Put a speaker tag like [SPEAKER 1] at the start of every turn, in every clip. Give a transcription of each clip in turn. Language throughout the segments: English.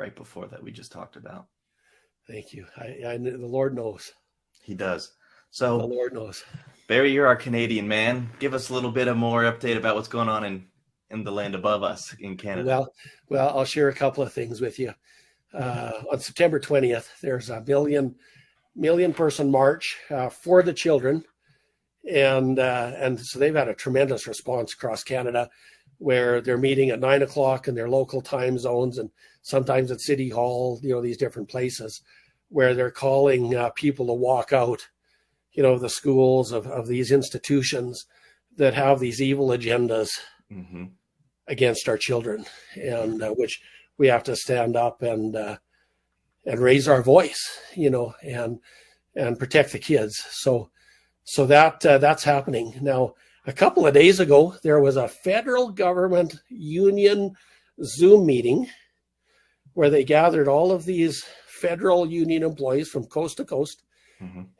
[SPEAKER 1] right before that we just talked about.
[SPEAKER 2] Thank you. The Lord knows.
[SPEAKER 1] He does. So
[SPEAKER 2] the Lord knows.
[SPEAKER 1] Barry, you're our Canadian man. Give us a little bit of more update about what's going on in the land above us in Canada.
[SPEAKER 2] Well, I'll share a couple of things with you. On September 20th, there's a million person march for the children. And so they've had a tremendous response across Canada, where they're meeting at 9 o'clock in their local time zones, and sometimes at City Hall, these different places where they're calling people to walk out, the schools of these institutions that have these evil agendas against our children, and which we have to stand up and raise our voice, and protect the kids. So that's happening now. A couple of days ago, there was a federal government union Zoom meeting where they gathered all of these federal union employees from coast to coast.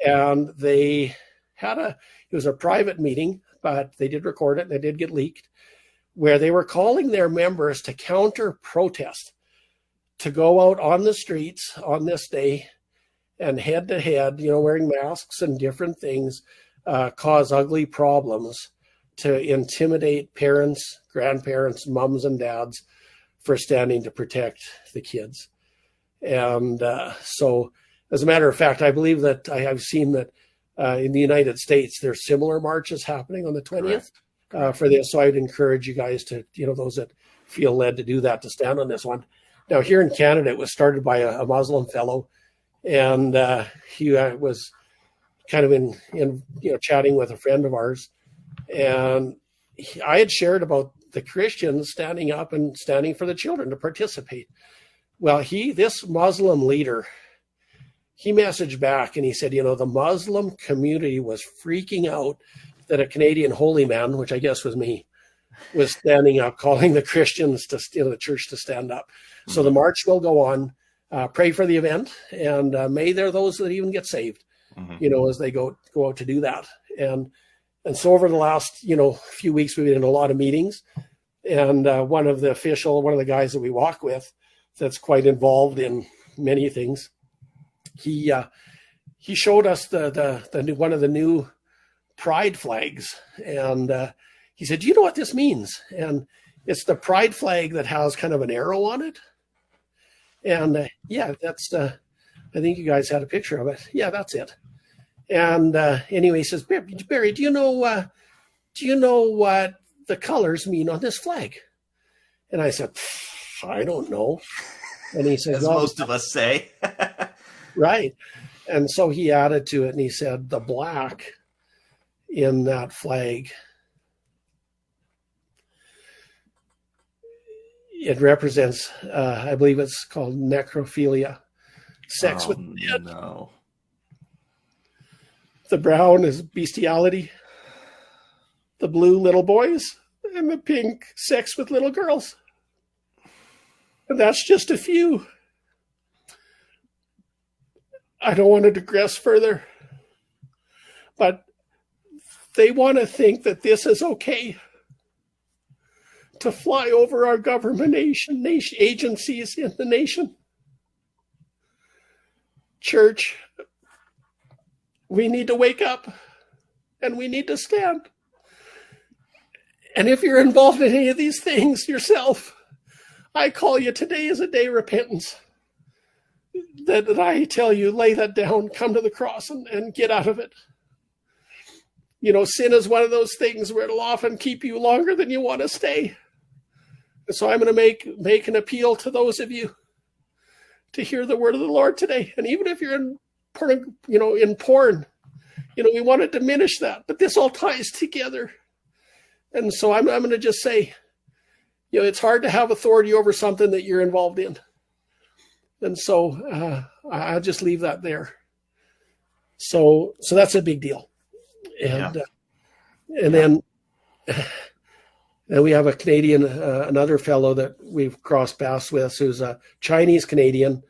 [SPEAKER 2] And they had it was a private meeting, but they did record it and it did get leaked, where they were calling their members to counter protest, to go out on the streets on this day and head to head, wearing masks and different things, cause ugly problems, to intimidate parents, grandparents, mums and dads for standing to protect the kids. And so, as a matter of fact, I believe that I have seen that in the United States, there's similar marches happening on the 20th for this. So I'd encourage you guys to, those that feel led to do that, to stand on this one. Now, here in Canada, it was started by a Muslim fellow, and he was kind of in chatting with a friend of ours, and I had shared about the Christians standing up and standing for the children to participate. Well, this Muslim leader, he messaged back and he said, the Muslim community was freaking out that a Canadian holy man, which I guess was me, was standing up, calling the Christians to the church to stand up. So the march will go on. Pray for the event, and may there those that even get saved, as they go out to do that. And so over the last, few weeks, we've been in a lot of meetings, and one of the guys that we walk with that's quite involved in many things, he showed us the one of the new pride flags, and he said, "Do you know what this means?" And it's the pride flag that has kind of an arrow on it. And that's I think you guys had a picture of it. Yeah, that's it. And anyway, he says, "Barry, do you know what the colors mean on this flag?" And I said, "I don't know." And he said,
[SPEAKER 1] as most of us say.
[SPEAKER 2] Right. And so he added to it, and he said, the black in that flag, it represents, I believe it's called necrophilia, sex with the dead.
[SPEAKER 1] No.
[SPEAKER 2] The brown is bestiality, the blue, little boys, and the pink, sex with little girls. And that's just a few. I don't want to digress further, but they want to think that this is okay to fly over our government agencies in the nation. Church, we need to wake up and we need to stand. And if you're involved in any of these things yourself, I call you, today is a day of repentance. That I tell you, lay that down, come to the cross and get out of it. Sin is one of those things where it'll often keep you longer than you want to stay. And so I'm going to make an appeal to those of you to hear the word of the Lord today. And even if you're in porn, we want to diminish that, but this all ties together. And so I'm going to just say, it's hard to have authority over something that you're involved in. And so I'll just leave that there. So that's a big deal. And then we have a Canadian, another fellow that we've crossed paths with, who's a Chinese Canadian,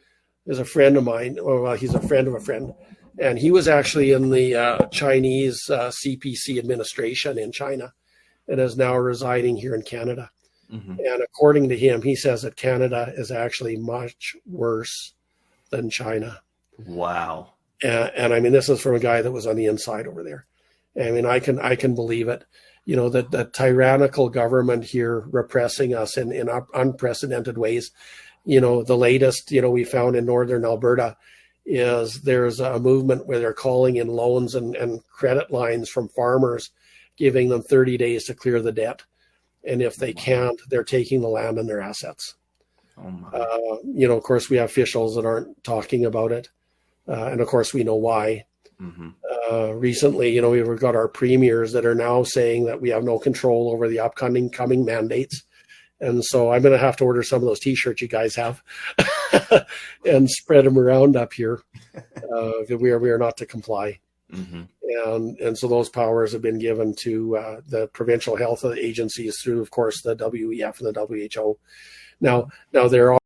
[SPEAKER 2] is a friend of mine. Well, he's a friend of a friend. And he was actually in the Chinese CPC administration in China and is now residing here in Canada. And according to him, he says that Canada is actually much worse than China.
[SPEAKER 1] Wow.
[SPEAKER 2] And I mean, this is from a guy that was on the inside over there. I mean, I can believe it. You know, that the tyrannical government here repressing us in unprecedented ways. You know, the latest, you know, we found in northern Alberta is there's a movement where they're calling in loans and credit lines from farmers, giving them 30 days to clear the debt. And if they can't, they're taking the land and their assets.
[SPEAKER 1] Oh my.
[SPEAKER 2] You know, of course, we have officials that aren't talking about it. And of course, we know why. Recently, you know, we've got our premiers that are now saying that we have no control over the coming mandates. And so I'm going to have to order some of those T-shirts you guys have and spread them around up here. We are not to comply. And so those powers have been given to the provincial health agencies through, of course, the WEF and the WHO. Now there are